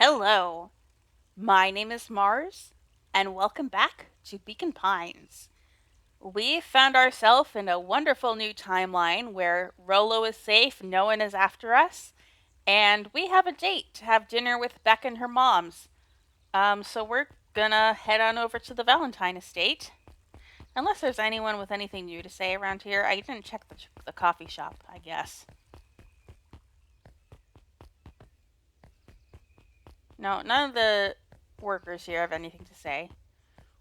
Hello, my name is Mars, and welcome back to Beacon Pines. We found ourselves in a wonderful new timeline where Rolo is safe, no one is after us, and we have a date to have dinner with Beck and her moms. So we're gonna head on over to the Valentine estate. Unless there's anyone with anything new to say around here. I didn't check the coffee shop, I guess. No, none of the workers here have anything to say.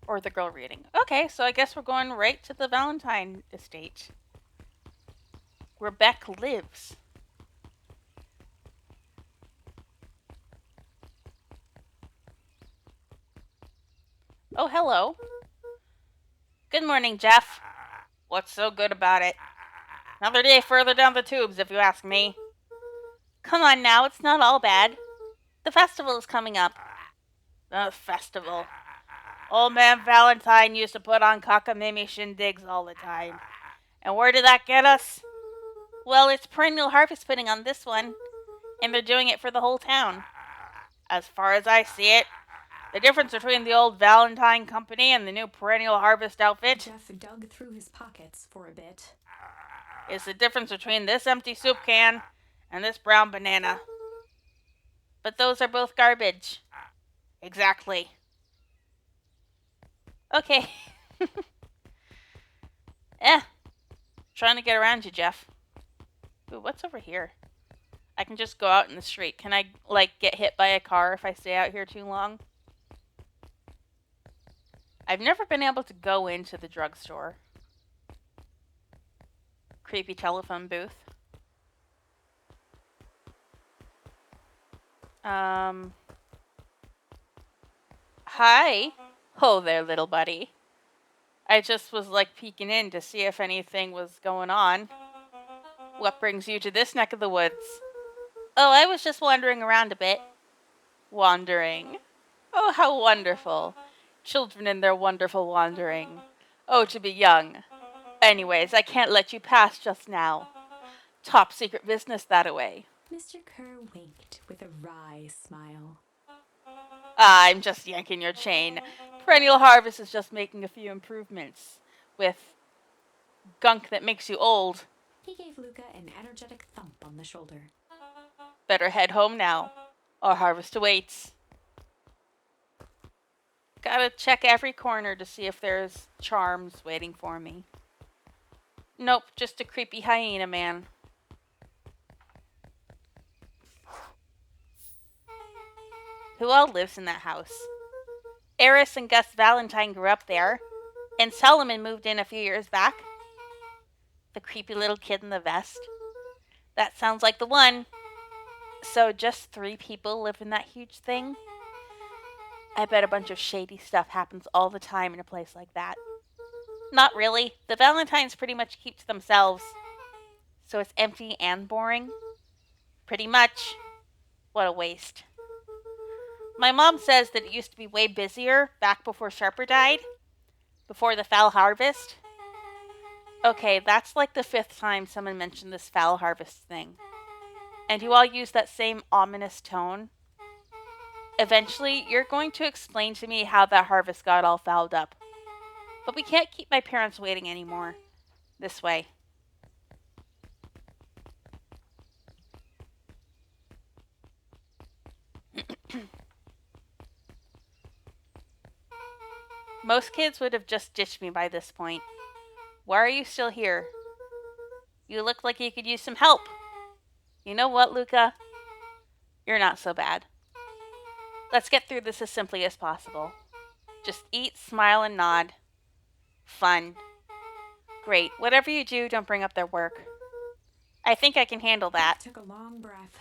Or the girl reading. Okay, so I guess we're going right to the Valentine estate, where Beck lives. Oh, hello. Good morning, Jeff. What's so good about it? Another day further down the tubes, if you ask me. Come on now, it's not all bad. The festival is coming up. The festival. Old man Valentine used to put on cockamamie shindigs all the time. And where did that get us? Well, it's perennial harvest putting on this one, and they're doing it for the whole town. As far as I see it, the difference between the old Valentine Company and the new perennial harvest outfit Jeff dug through his pockets for a bit. Is the difference between this empty soup can and this brown banana. But those are both garbage. Exactly. Okay. Eh, trying to get around you, Jeff. Ooh, what's over here? I can just go out in the street. Can I, get hit by a car if I stay out here too long? I've never been able to go into the drugstore. Creepy telephone booth. Hi. Oh there, little buddy. I just was peeking in to see if anything was going on. What brings you to this neck of the woods? Oh, I was just wandering around a bit. Wandering. Oh, how wonderful. Children and their wonderful wandering. Oh, to be young. Anyways, I can't let you pass just now. Top secret business that-a-way. Mr. Kerr winked with a wry smile. I'm just yanking your chain. Perennial Harvest is just making a few improvements. With gunk that makes you old. He gave Luka an energetic thump on the shoulder. Better head home now. Our harvest awaits. Gotta check every corner to see if there's charms waiting for me. Nope, just a creepy hyena man. Who all lives in that house? Eris and Gus Valentine grew up there, and Solomon moved in a few years back. The creepy little kid in the vest. That sounds like the one. So just 3 people live in that huge thing? I bet a bunch of shady stuff happens all the time in a place like that. Not really. The Valentines pretty much keep to themselves. So it's empty and boring? Pretty much. What a waste. My mom says that it used to be way busier back before Sharper died. Before the foul harvest. Okay, that's like the 5th time someone mentioned this foul harvest thing. And you all use that same ominous tone. Eventually, you're going to explain to me how that harvest got all fouled up. But we can't keep my parents waiting anymore. This way. Most kids would have just ditched me by this point. Why are you still here? You look like you could use some help. You know what, Luka? You're not so bad. Let's get through this as simply as possible. Just eat, smile, and nod. Fun. Great. Whatever you do, don't bring up their work. I think I can handle that. Took a long breath,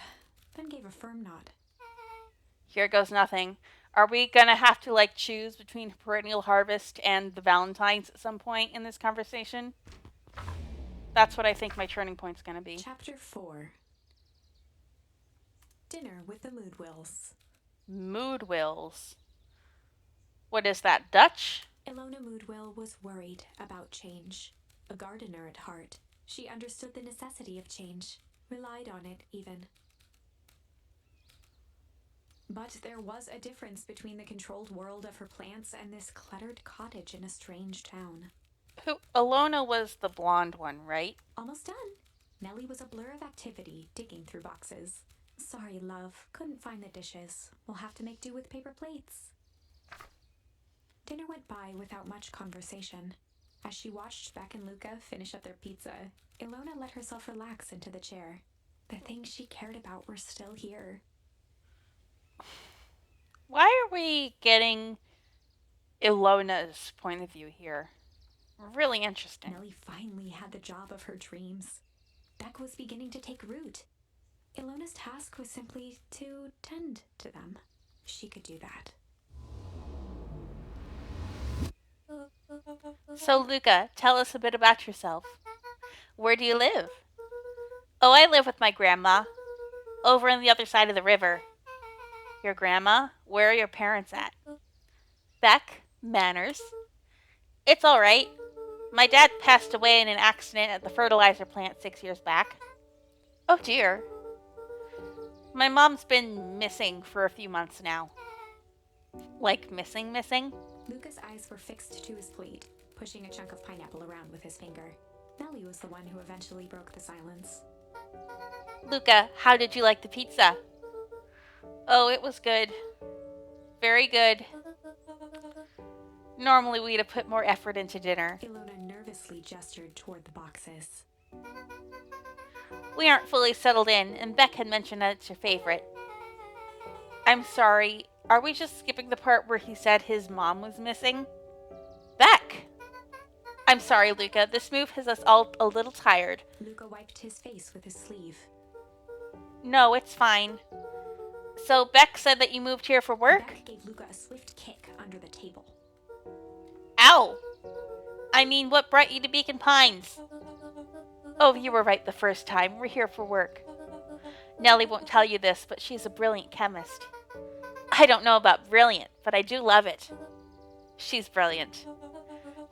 then gave a firm nod. Here goes nothing. Are we gonna have to choose between perennial harvest and the Valentines at some point in this conversation? That's what I think my turning point's gonna be. Chapter 4. Dinner with the Moodwills. Moodwills. What is that, Dutch? Ilona Moodwill was worried about change. A gardener at heart, she understood the necessity of change, relied on it even. But there was a difference between the controlled world of her plants and this cluttered cottage in a strange town. Who Alona was the blonde one, right? Almost done. Nellie was a blur of activity, digging through boxes. Sorry, love, couldn't find the dishes. We'll have to make do with paper plates. Dinner went by without much conversation. As she watched Beck and Luka finish up their pizza, Ilona let herself relax into the chair. The things she cared about were still here. Why are we getting Ilona's point of view here? Really interesting. Nellie finally had the job of her dreams. Beck was beginning to take root. Ilona's task was simply to tend to them. She could do that. So, Luka, tell us a bit about yourself. Where do you live? Oh, I live with my grandma. Over on the other side of the river. Your grandma? Where are your parents at? Beck? Manners? It's alright. My dad passed away in an accident at the fertilizer plant 6 years back. Oh dear. My mom's been missing for a few months now. Like missing? Luka's eyes were fixed to his plate, pushing a chunk of pineapple around with his finger. Nellie was the one who eventually broke the silence. Luka, how did you like the pizza? Oh, it was good. Very good. Normally we'd have put more effort into dinner. Ilona nervously gestured toward the boxes. We aren't fully settled in, and Beck had mentioned that it's your favorite. I'm sorry, are we just skipping the part where he said his mom was missing? Beck! I'm sorry, Luka, this move has us all a little tired. Luka wiped his face with his sleeve. No, it's fine. So Beck said that you moved here for work? Beck gave Luka a swift kick under the table. Ow! I mean, what brought you to Beacon Pines? Oh, you were right the first time. We're here for work. Nellie won't tell you this, but she's a brilliant chemist. I don't know about brilliant, but I do love it. She's brilliant.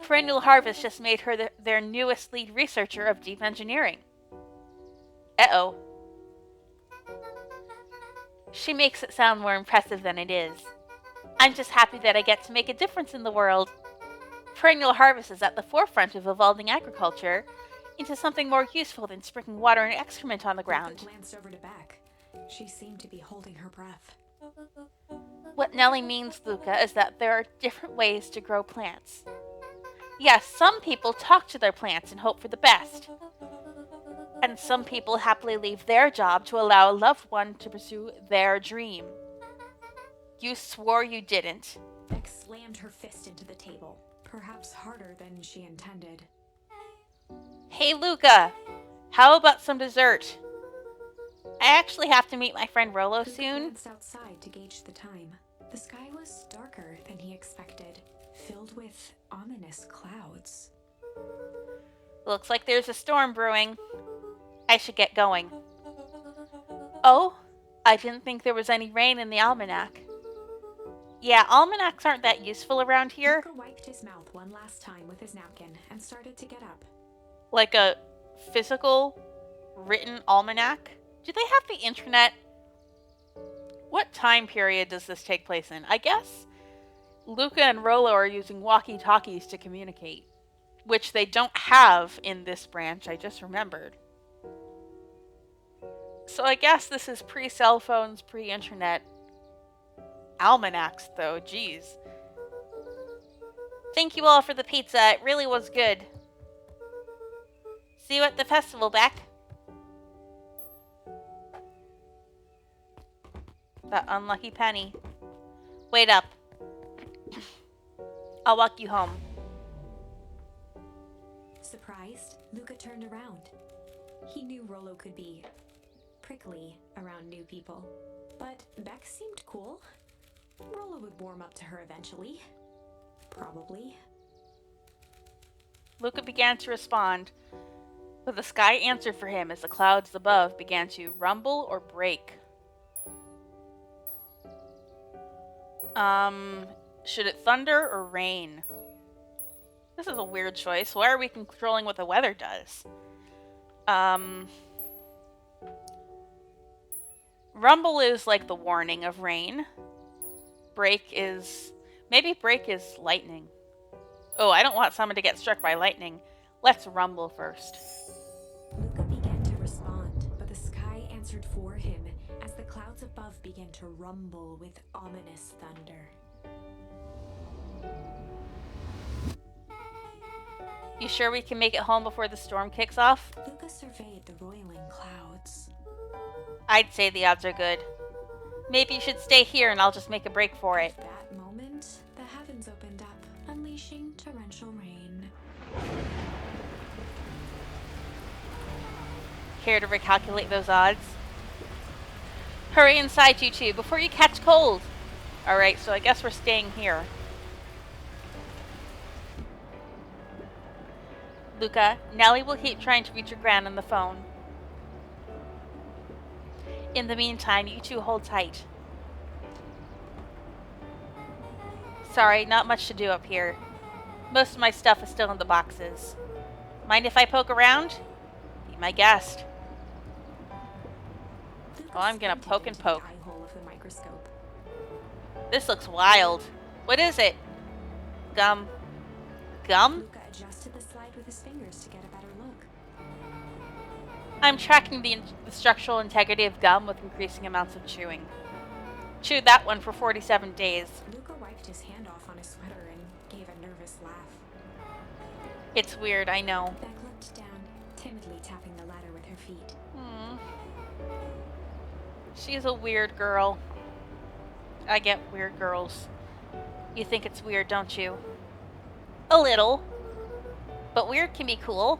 Perennial Harvest just made her their newest lead researcher of deep engineering. Uh-oh. She makes it sound more impressive than it is. I'm just happy that I get to make a difference in the world. Perennial Harvest is at the forefront of evolving agriculture into something more useful than sprinkling water and excrement on the ground. Luka glanced over to Beck. She seemed to be holding her breath. What Nellie means, Luka, is that there are different ways to grow plants. Yes, some people talk to their plants and hope for the best. And some people happily leave their job to allow a loved one to pursue their dream. You swore you didn't. Beck slammed her fist into the table, perhaps harder than she intended. Hey, Luka, how about some dessert? I actually have to meet my friend Rolo Luka soon. glanced outside to gauge the time. The sky was darker than he expected, filled with ominous clouds. Looks like there's a storm brewing. I should get going. Oh, I didn't think there was any rain in the almanac. Yeah, almanacs aren't that useful around here. Luka wiped his mouth one last time with his napkin and started to get up. Like a physical, written almanac? Do they have the internet? What time period does this take place in? I guess Luka and Rolo are using walkie-talkies to communicate, which they don't have in this branch, I just remembered. So I guess this is pre-cell phones, pre-internet. Almanacs, though, geez. Thank you all for the pizza, it really was good. See you at the festival, Beck. That unlucky penny. Wait up. I'll walk you home. Surprised, Luka turned around. He knew Rolo could be prickly around new people, but Beck seemed cool. Rolo would warm up to her eventually. Probably. Luka began to respond, but the sky answered for him as the clouds above began to rumble or break. Should it thunder or rain? This is a weird choice. Why are we controlling what the weather Rumble is like the warning of rain. Maybe break is lightning. Oh, I don't want someone to get struck by lightning. Let's rumble first. Luka began to respond, but the sky answered for him as the clouds above began to rumble with ominous thunder. You sure we can make it home before the storm kicks off? Luka surveyed the roiling clouds. I'd say the odds are good. Maybe you should stay here and I'll just make a break for it. At that moment, the heavens opened up, unleashing torrential rain. Care to recalculate those odds? Hurry inside, you two, before you catch cold. Alright, so I guess we're staying here. Luka, Nellie will keep trying to reach your gran on the phone. In the meantime, you two hold tight. Sorry, not much to do up here. Most of my stuff is still in the boxes. Mind if I poke around? Be my guest. Oh, I'm gonna poke and poke. Eye hole of the microscope. This looks wild. What is it? Gum. Gum? Luka adjusted the slide with his fingers to get a better look. I'm tracking the structural integrity of gum with increasing amounts of chewing. Chewed that one for 47 days. Luka wiped his hand off on his sweater and gave a nervous laugh. It's weird, I know. Beck looked down, timidly tapping the ladder with her feet. She's a weird girl. I get weird girls. You think it's weird, don't you? A little. But weird can be cool.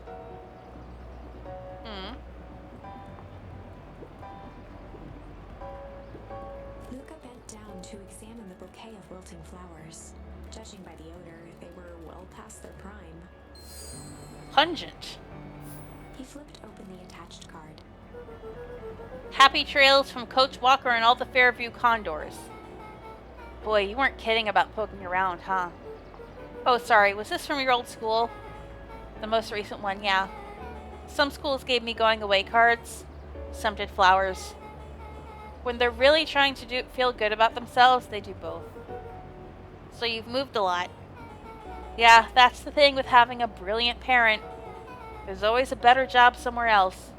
Luka bent down to examine the bouquet of wilting flowers. Judging by the odor, they were well past their prime. Pungent. He flipped open the attached card. Happy trails from Coach Walker and all the Fairview Condors. Boy, you weren't kidding about poking around, huh? Oh, sorry, was this from your old school? The most recent one, yeah. Some schools gave me going away cards. Some did flowers. When they're really trying to feel good about themselves, they do both. So you've moved a lot. Yeah, that's the thing with having a brilliant parent. There's always a better job somewhere else.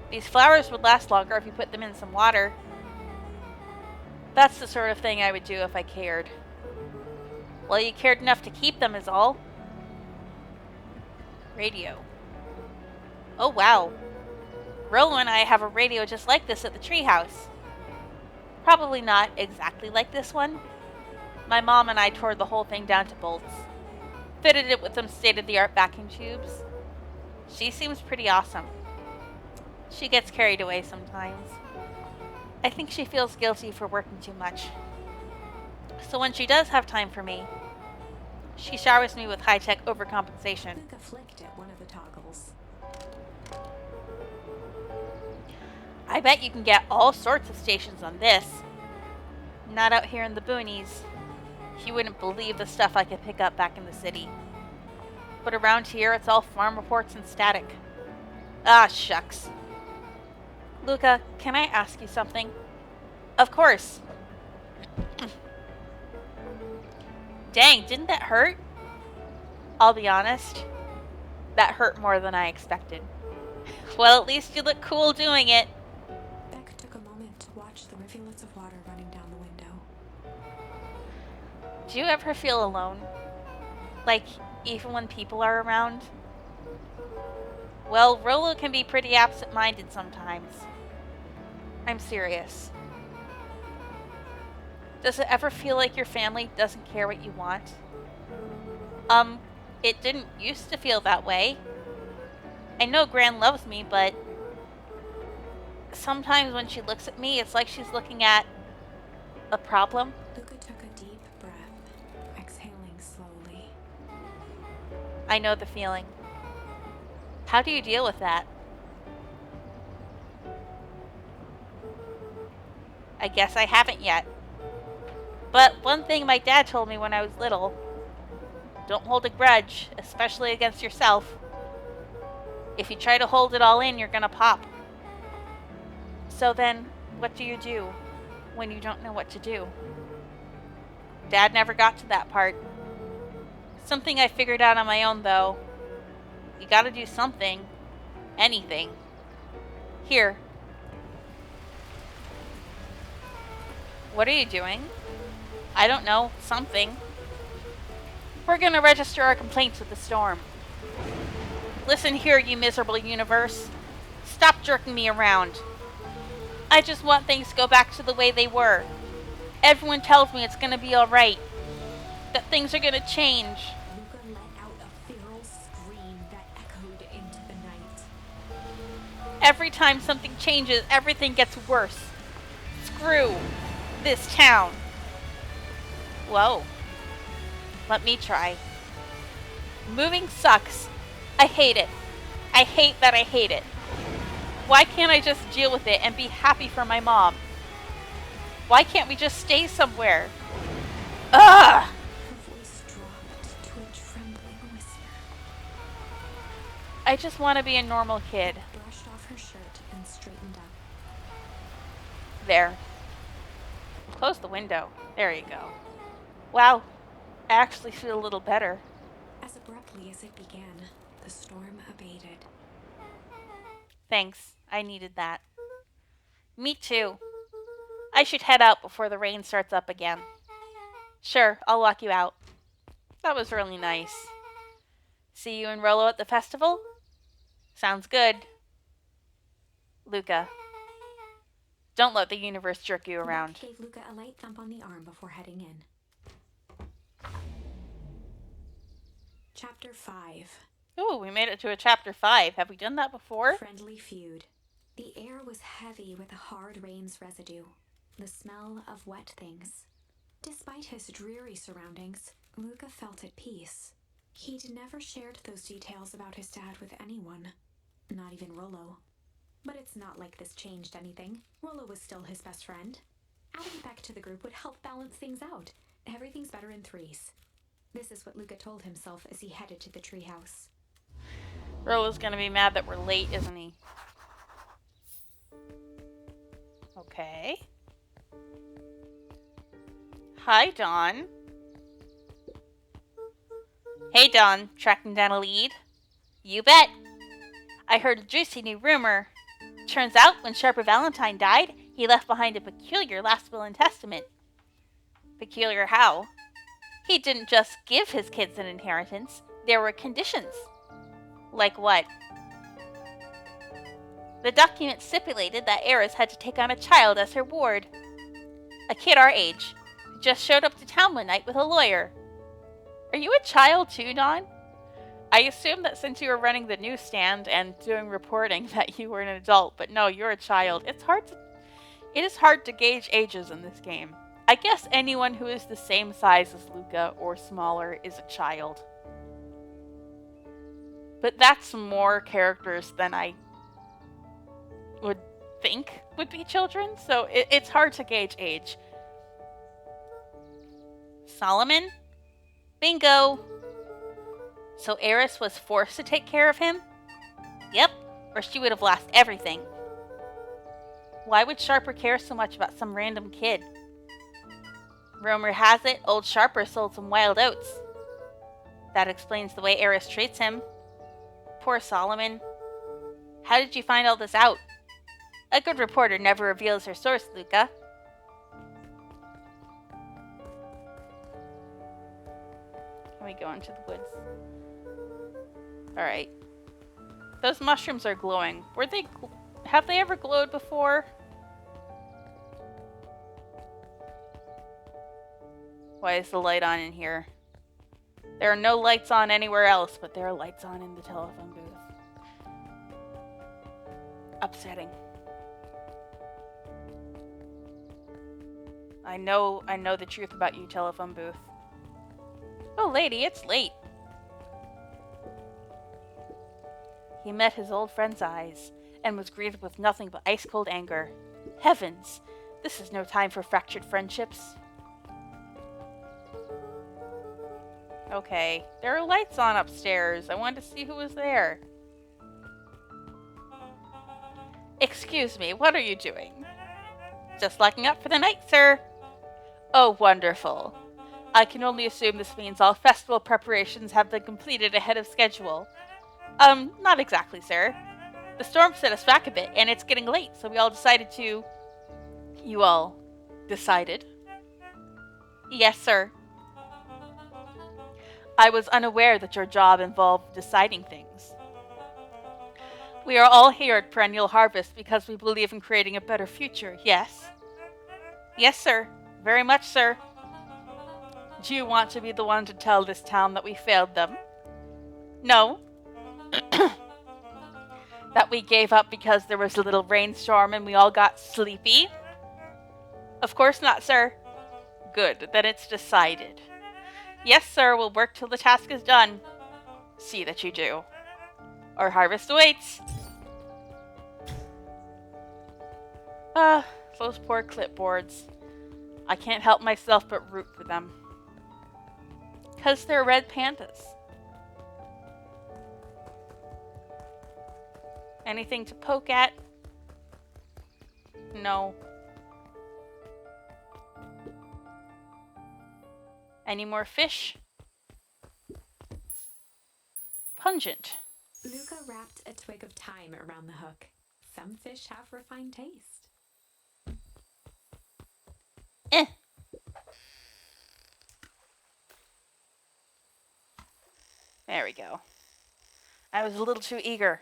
These flowers would last longer if you put them in some water. That's the sort of thing I would do if I cared. Well, you cared enough to keep them is all. Radio. Oh, wow. Rolo and I have a radio just like this at the treehouse. Probably not exactly like this one. My mom and I tore the whole thing down to bolts. Fitted it with some state-of-the-art vacuum tubes. She seems pretty awesome. She gets carried away sometimes. I think she feels guilty for working too much. So when she does have time for me, she showers me with high-tech overcompensation. Luka flicked at one of the toggles. I bet you can get all sorts of stations on this. Not out here in the boonies. You wouldn't believe the stuff I could pick up back in the city. But around here, it's all farm reports and static. Ah, shucks. Luka, can I ask you something? Of course. Dang, didn't that hurt? I'll be honest. That hurt more than I expected. Well, at least you look cool doing it. Beck took a moment to watch the rivulets of water running down the window. Do you ever feel alone? Like, even when people are around? Well, Rolo can be pretty absent-minded sometimes. I'm serious. Does it ever feel like your family doesn't care what you want? It didn't used to feel that way. I know Gran loves me, but sometimes when she looks at me, it's like she's looking at a problem. Luka took a deep breath, exhaling slowly. I know the feeling. How do you deal with that? I guess I haven't yet. But one thing my dad told me when I was little, don't hold a grudge, especially against yourself. If you try to hold it all in, you're gonna pop. So then, what do you do when you don't know what to do? Dad never got to that part. Something I figured out on my own, though. You gotta do something. Anything. Here. What are you doing? I don't know. Something. We're gonna register our complaints with the storm. Listen here, you miserable universe. Stop jerking me around. I just want things to go back to the way they were. Everyone tells me it's gonna be alright. That things are gonna change. Luka let out a feral scream that echoed into the night. Every time something changes, everything gets worse. Screw this town. Whoa. Let me try. Moving sucks. I hate it. I hate that I hate it. Why can't I just deal with it and be happy for my mom? Why can't we just stay somewhere? Ugh! Her voice dropped to a trembling whisper. I just want to be a normal kid. Brushed off her shirt and straightened up. There. Close the window. There you go. Wow. I actually feel a little better. As abruptly as it began, the storm abated. Thanks. I needed that. Me too. I should head out before the rain starts up again. Sure, I'll walk you out. That was really nice. See you and Rolo at the festival? Sounds good. Luka. Don't let the universe jerk you around. Beck gave Luka a light thump on the arm before heading in. Chapter 5. Ooh, we made it to a chapter 5. Have we done that before? Friendly feud. The air was heavy with a hard rain's residue, the smell of wet things. Despite his dreary surroundings, Luka felt at peace. He'd never shared those details about his dad with anyone, not even Rolo. But it's not like this changed anything. Rolo was still his best friend. Adding Beck to the group would help balance things out. Everything's better in threes. This is what Luka told himself as he headed to the treehouse. Rolo's gonna be mad that we're late, isn't he? Okay. Hi, Dawn. Hey, Dawn. Tracking down a lead? You bet. I heard a juicy new rumor. Turns out, when Sharper Valentine died, he left behind a peculiar last will and testament. Peculiar how? He didn't just give his kids an inheritance. There were conditions. Like what? The document stipulated that Eris had to take on a child as her ward. A kid our age, who just showed up to town one night with a lawyer. Are you a child too, Dawn? I assumed that since you were running the newsstand and doing reporting that you were an adult, but no, you're a child. It is hard to gauge ages in this game. I guess anyone who is the same size as Luka or smaller is a child. But that's more characters than I would think would be children, so it's hard to gauge age. Solomon? Bingo! So Eris was forced to take care of him? Yep, or she would have lost everything. Why would Sharper care so much about some random kid? Rumor has it, old Sharper sold some wild oats. That explains the way Eris treats him. Poor Solomon. How did you find all this out? A good reporter never reveals her source, Luka. Can we go into the woods? Alright. Those mushrooms are glowing. Have they ever glowed before? Why is the light on in here? There are no lights on anywhere else, but there are lights on in the telephone booth. Upsetting. I know the truth about you, telephone booth. Oh, lady, it's late. He met his old friend's eyes and was greeted with nothing but ice-cold anger. Heavens, this is no time for fractured friendships. Okay, there are lights on upstairs. I wanted to see who was there. Excuse me, what are you doing? Just locking up for the night, sir. Oh, wonderful. I can only assume this means all festival preparations have been completed ahead of schedule. Not exactly, sir. The storm set us back a bit, and it's getting late, so we all decided to. You all decided? Yes, sir. I was unaware that your job involved deciding things. We are all here at Perennial Harvest because we believe in creating a better future, yes? Yes, sir. Very much, sir. Do you want to be the one to tell this town that we failed them? No. That we gave up because there was a little rainstorm and we all got sleepy? Of course not, sir. Good, then it's decided. Yes, sir, we'll work till the task is done. See that you do. Our harvest awaits. Those poor clipboards. I can't help myself but root for them. 'Cause they're red pandas. Anything to poke at? No. Any more fish? Pungent. Luka wrapped a twig of thyme around the hook. Some fish have refined taste. There we go. I was a little too eager.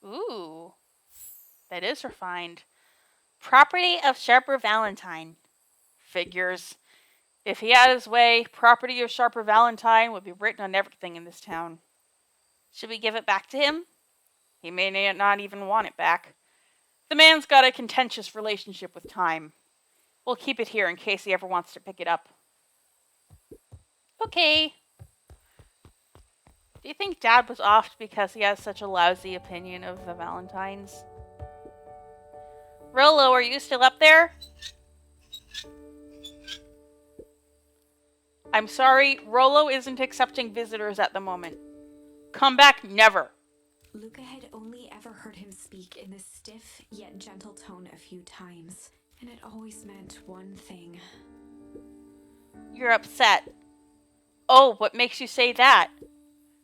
Ooh. That is refined. Property of Sharper Valentine. Figures. If he had his way, property of Sharper Valentine would be written on everything in this town. Should we give it back to him? He may not even want it back. The man's got a contentious relationship with time. We'll keep it here in case he ever wants to pick it up. Okay. Do you think Dad was off because he has such a lousy opinion of the Valentines? Rolo, are you still up there? I'm sorry, Rolo isn't accepting visitors at the moment. Come back never. Luka had only ever heard him speak in this stiff yet gentle tone a few times, and it always meant one thing. You're upset. Oh, what makes you say that?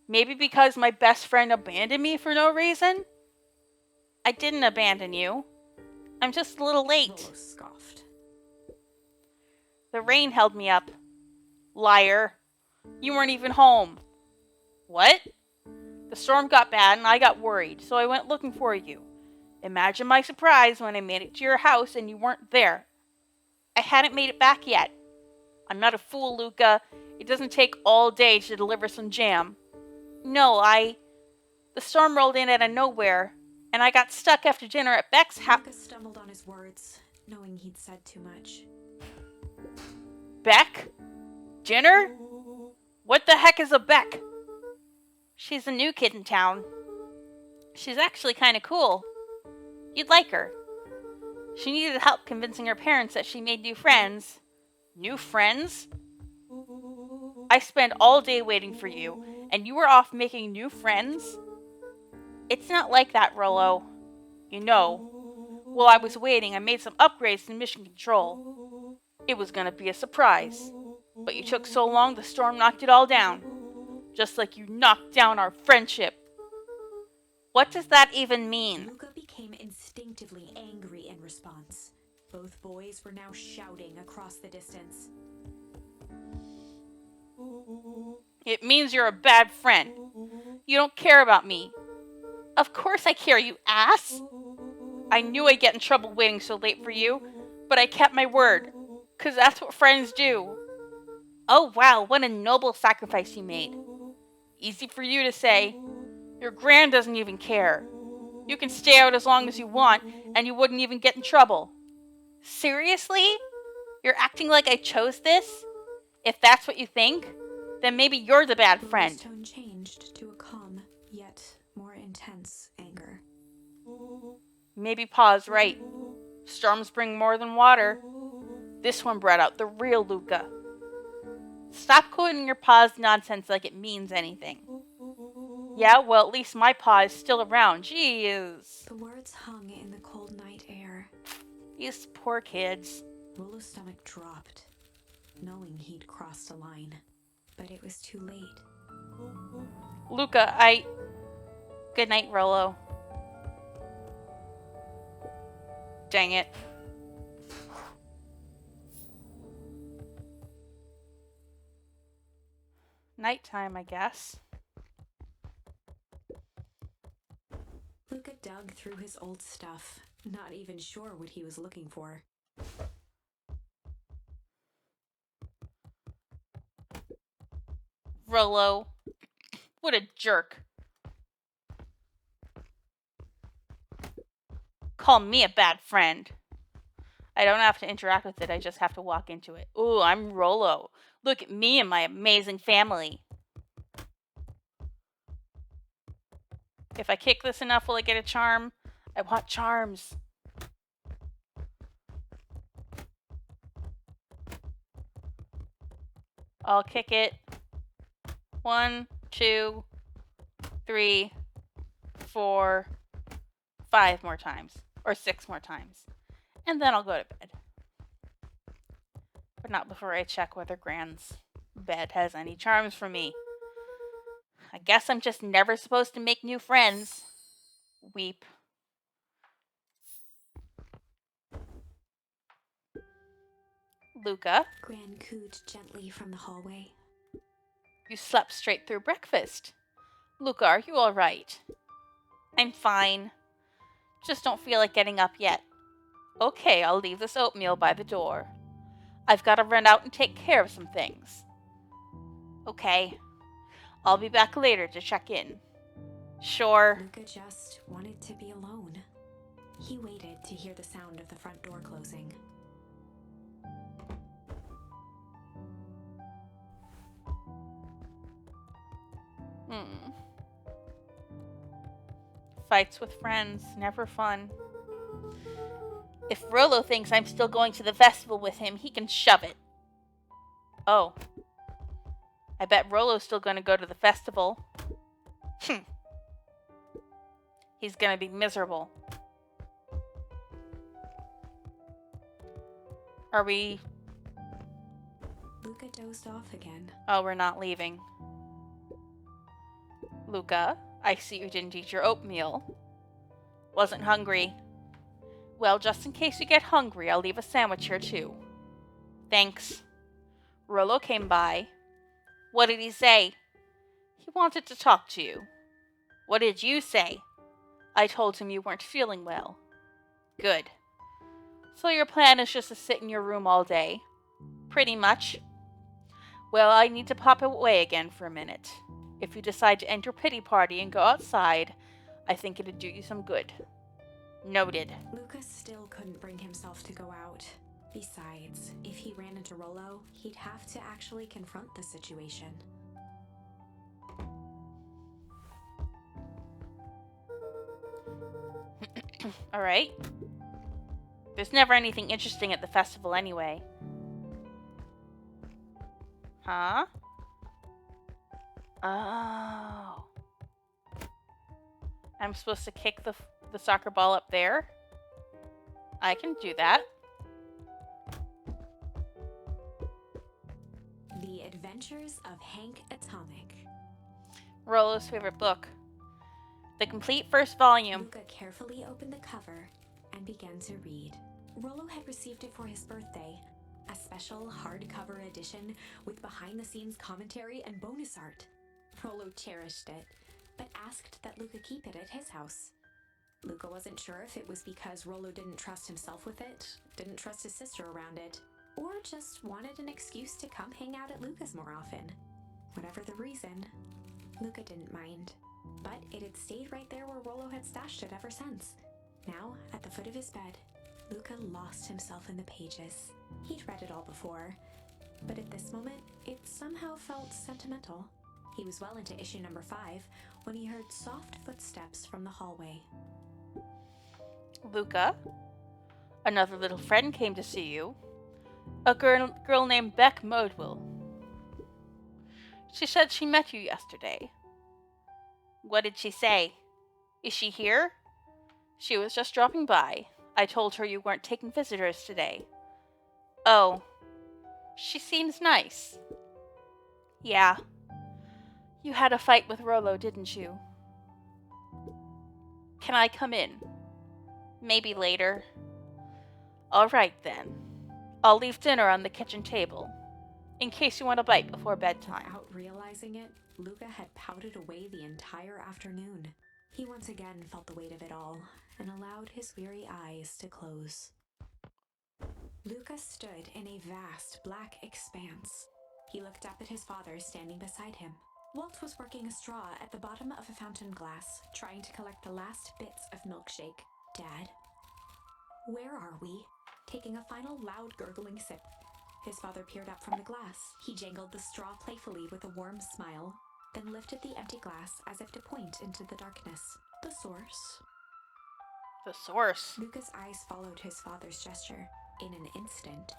Maybe because my best friend abandoned me for no reason? I didn't abandon you. I'm just a little late. Rolo scoffed. The rain held me up. Liar. You weren't even home. What? The storm got bad and I got worried, so I went looking for you. Imagine my surprise when I made it to your house and you weren't there. I hadn't made it back yet. I'm not a fool, Luka. It doesn't take all day to deliver some jam. No, The storm rolled in out of nowhere, and I got stuck after dinner at Beck's house. Luka stumbled on his words, knowing he'd said too much. Beck? Dinner? What the heck is a Beck? She's a new kid in town. She's actually kind of cool. You'd like her. She needed help convincing her parents that she made new friends. New friends? I spent all day waiting for you, and you were off making new friends? It's not like that, Rolo. You know, while I was waiting, I made some upgrades in mission control. It was gonna be a surprise, but you took so long the storm knocked it all down. Just like you knocked down our friendship. What does that even mean? Luka became instinctively angry in response. Both boys were now shouting across the distance. It means you're a bad friend. You don't care about me. Of course I care, you ass. I knew I'd get in trouble waiting so late for you, but I kept my word, 'cause that's what friends do. Oh wow, what a noble sacrifice you made. Easy for you to say. Your gran doesn't even care. You can stay out as long as you want, and you wouldn't even get in trouble. Seriously? You're acting like I chose this? If that's what you think, then maybe you're the bad friend. Luka's tone changed to a calm, yet more intense anger. Maybe Pa's right. Storms bring more than water. This one brought out the real Luka. Stop quoting your Pa's nonsense like it means anything. Yeah, well, at least my pa is still around. Jeez. The words hung in the cold night air. These poor kids. Rolo's stomach dropped, knowing he'd crossed a line. But it was too late. Luka, Good night, Rolo. Dang it. Nighttime, I guess. Luka dug through his old stuff, not even sure what he was looking for. Rolo. What a jerk. Call me a bad friend. I don't have to interact with it, I just have to walk into it. Ooh, I'm Rolo. Look at me and my amazing family. If I kick this enough, will I get a charm? I want charms. I'll kick it. 1, 2, 3, 4, 5 more times. Or 6 more times. And then I'll go to bed. But not before I check whether Gran's bed has any charms for me. I guess I'm just never supposed to make new friends. Weep. Luka, Gran cooed gently from the hallway. you slept straight through breakfast. Luka, are you alright? I'm fine. Just don't feel like getting up yet. Okay, I'll leave this oatmeal by the door. I've got to run out and take care of some things. Okay. I'll be back later to check in. Sure. Luka just wanted to be alone. He waited to hear the sound of the front door closing. Fights with friends, never fun. If Rolo thinks I'm still going to the festival with him, he can shove it. Oh. I bet Rolo's still going to go to the festival. He's going to be miserable. Are we... Luka dozed off again. Oh, we're not leaving. Luka, I see you didn't eat your oatmeal. Wasn't hungry. Well, just in case you get hungry, I'll leave a sandwich here too. Thanks. Rolo came by. What did he say? He wanted to talk to you. What did you say? I told him you weren't feeling well. Good. So your plan is just to sit in your room all day? Pretty much. Well, I need to pop away again for a minute. If you decide to enter pity party and go outside, I think it'd do you some good. Noted. Luka still couldn't bring himself to go out. Besides, if he ran into Rolo, he'd have to actually confront the situation. Alright. There's never anything interesting at the festival anyway. Huh? Oh. I'm supposed to kick the soccer ball up there? I can do that. The Adventures of Hank Atomic. Rolo's favorite book. The complete first volume. Luka carefully opened the cover and began to read. Rolo had received it for his birthday, a special hardcover edition with behind-the-scenes commentary and bonus art. Rolo cherished it, but asked that Luka keep it at his house. Luka wasn't sure if it was because Rolo didn't trust himself with it, didn't trust his sister around it, or just wanted an excuse to come hang out at Luka's more often. Whatever the reason, Luka didn't mind, but it had stayed right there where Rolo had stashed it ever since. Now, at the foot of his bed, Luka lost himself in the pages. He'd read it all before, but at this moment, it somehow felt sentimental. He was well into issue number 5 when he heard soft footsteps from the hallway. Luka, another little friend came to see you. A girl named Beck Modwell. She said she met you yesterday. What did she say? Is she here? She was just dropping by. I told her you weren't taking visitors today. Oh, she seems nice. Yeah. You had a fight with Rolo, didn't you? Can I come in? Maybe later. All right then. I'll leave dinner on the kitchen table, in case you want a bite before bedtime. Without realizing it, Luka had pouted away the entire afternoon. He once again felt the weight of it all and allowed his weary eyes to close. Luka stood in a vast black expanse. He looked up at his father standing beside him. Walt was working a straw at the bottom of a fountain glass, trying to collect the last bits of milkshake. Dad? Where are we? Taking a final loud gurgling sip, his father peered up from the glass. He jangled the straw playfully with a warm smile, then lifted the empty glass as if to point into the darkness. The source. The source. Luka's eyes followed his father's gesture. In an instant,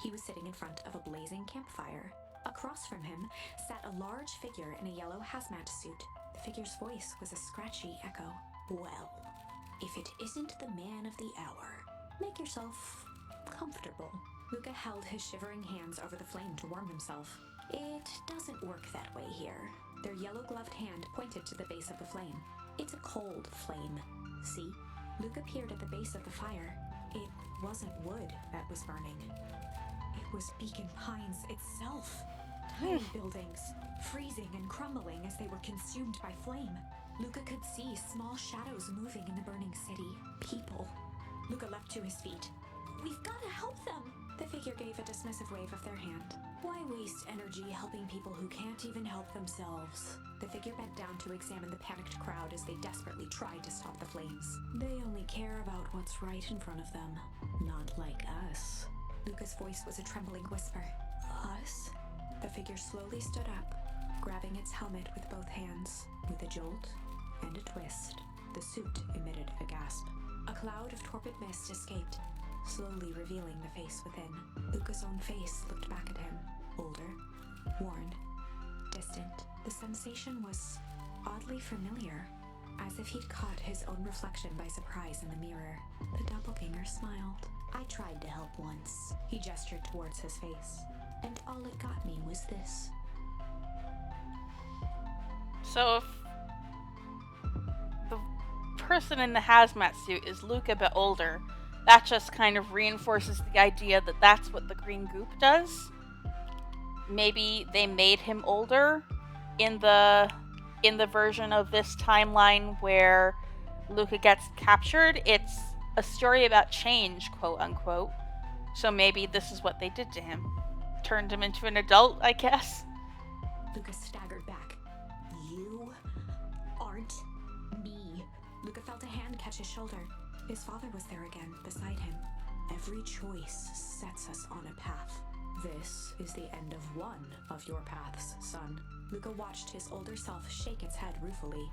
he was sitting in front of a blazing campfire. Across from him sat a large figure in a yellow hazmat suit. The figure's voice was a scratchy echo. Well, if it isn't the man of the hour, make yourself comfortable. Luka held his shivering hands over the flame to warm himself. It doesn't work that way here. Their yellow-gloved hand pointed to the base of the flame. It's a cold flame. See? Luka peered at the base of the fire. It wasn't wood that was burning. It was Beacon Pines itself. Tiny buildings, freezing and crumbling as they were consumed by flame. Luka could see small shadows moving in the burning city. People. Luka leapt to his feet. We've got to help them! The figure gave a dismissive wave of their hand. Why waste energy helping people who can't even help themselves? The figure bent down to examine the panicked crowd as they desperately tried to stop the flames. They only care about what's right in front of them, not like us. Luka's voice was a trembling whisper. Us? The figure slowly stood up, grabbing its helmet with both hands. With a jolt and a twist, the suit emitted a gasp. A cloud of torpid mist escaped, slowly revealing the face within. Luka's own face looked back at him, older, worn, distant. The sensation was oddly familiar, as if he'd caught his own reflection by surprise in the mirror. The doppelganger smiled. I tried to help once. He gestured towards his face, and all it got me was this. So if the person in the hazmat suit is Luka but older, that just kind of reinforces the idea that that's what the green goop does. Maybe they made him older in the version of this timeline where Luka gets captured. It's a story about change, quote unquote. So maybe this is what they did to him. Turned him into an adult, I guess. Luka staggered back. You aren't me. Luka felt a hand catch his shoulder. His father was there again, beside him. Every choice sets us on a path. This is the end of one of your paths, son. Luka watched his older self shake its head ruefully,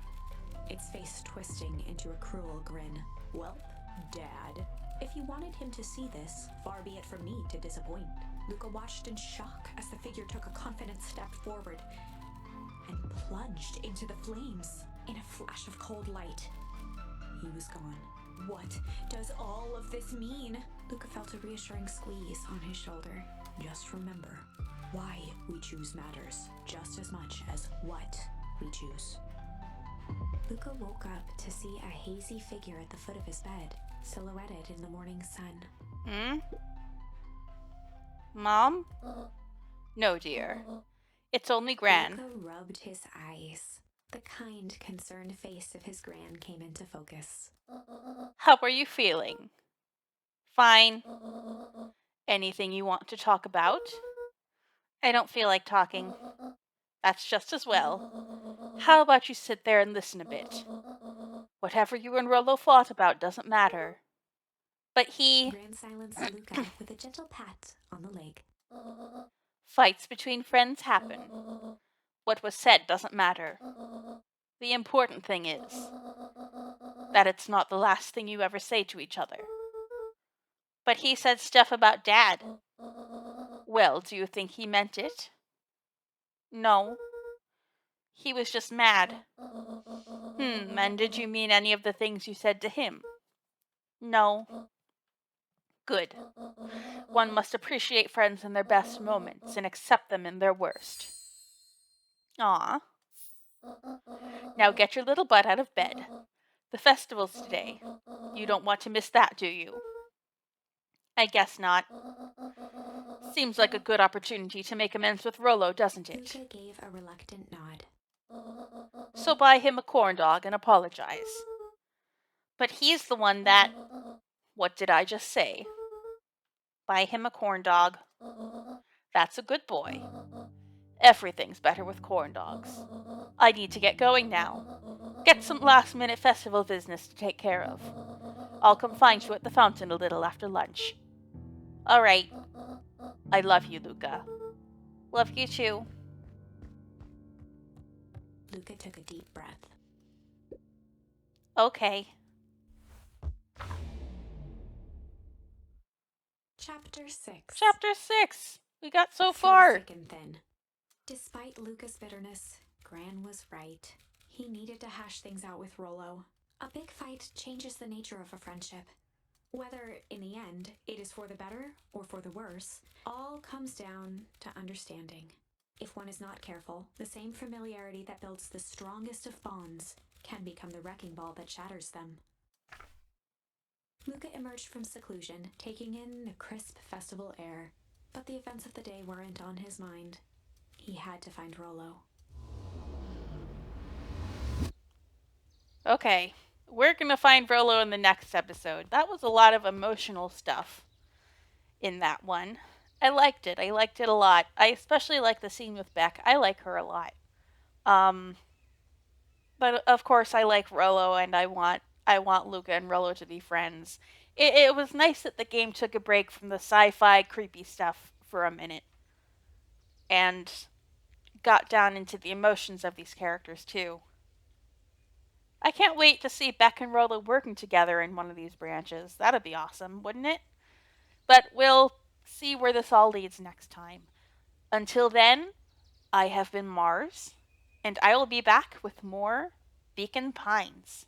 its face twisting into a cruel grin. Well, Dad, if you wanted him to see this, far be it from me to disappoint. Luka watched in shock as the figure took a confident step forward and plunged into the flames. In a flash of cold light, he was gone. What does all of this mean? Luka felt a reassuring squeeze on his shoulder. Just remember, why we choose matters just as much as what we choose. Luka woke up to see a hazy figure at the foot of his bed, silhouetted in the morning sun. Mom? No, dear. It's only Gran. Luka rubbed his eyes. The kind, concerned face of his Gran came into focus. How are you feeling? Fine. Anything you want to talk about? I don't feel like talking. That's just as well. How about you sit there and listen a bit? Whatever you and Rolo fought about doesn't matter. But he... Gran silenced Luka with a gentle pat on the leg. Fights between friends happen. What was said doesn't matter. The important thing is that it's not the last thing you ever say to each other. But he said stuff about Dad. Well, do you think he meant it? No. He was just mad. And did you mean any of the things you said to him? No. Good. One must appreciate friends in their best moments and accept them in their worst. Ah. Now get your little butt out of bed. The festival's today. You don't want to miss that, do you? I guess not. Seems like a good opportunity to make amends with Rolo, doesn't it? Luka gave a reluctant nod. So buy him a corn dog and apologize. But he's the one that. What did I just say? Buy him a corn dog. That's a good boy. Everything's better with corn dogs. I need to get going now. Get some last minute festival business to take care of. I'll come find you at the fountain a little after lunch. All right. I love you, Luka. Love you too. Luka took a deep breath. Okay. Chapter 6. Chapter 6. We got so Through far. thick and thin. Despite Luka's bitterness, Gran was right. He needed to hash things out with Rolo. A big fight changes the nature of a friendship. Whether, in the end, it is for the better or for the worse, all comes down to understanding. If one is not careful, the same familiarity that builds the strongest of bonds can become the wrecking ball that shatters them. Luka emerged from seclusion, taking in the crisp festival air, but the events of the day weren't on his mind. He had to find Rolo. Okay. We're going to find Rolo in the next episode. That was a lot of emotional stuff in that one. I liked it. I liked it a lot. I especially like the scene with Beck. I like her a lot. Um, but of course, I like Rolo, and I want Luka and Rolo to be friends. It was nice that the game took a break from the sci-fi creepy stuff for a minute and got down into the emotions of these characters too. I can't wait to see Beck and Rolo working together in one of these branches. That'd be awesome, wouldn't it? But we'll see where this all leads next time. Until then, I have been Mars, and I will be back with more Beacon Pines.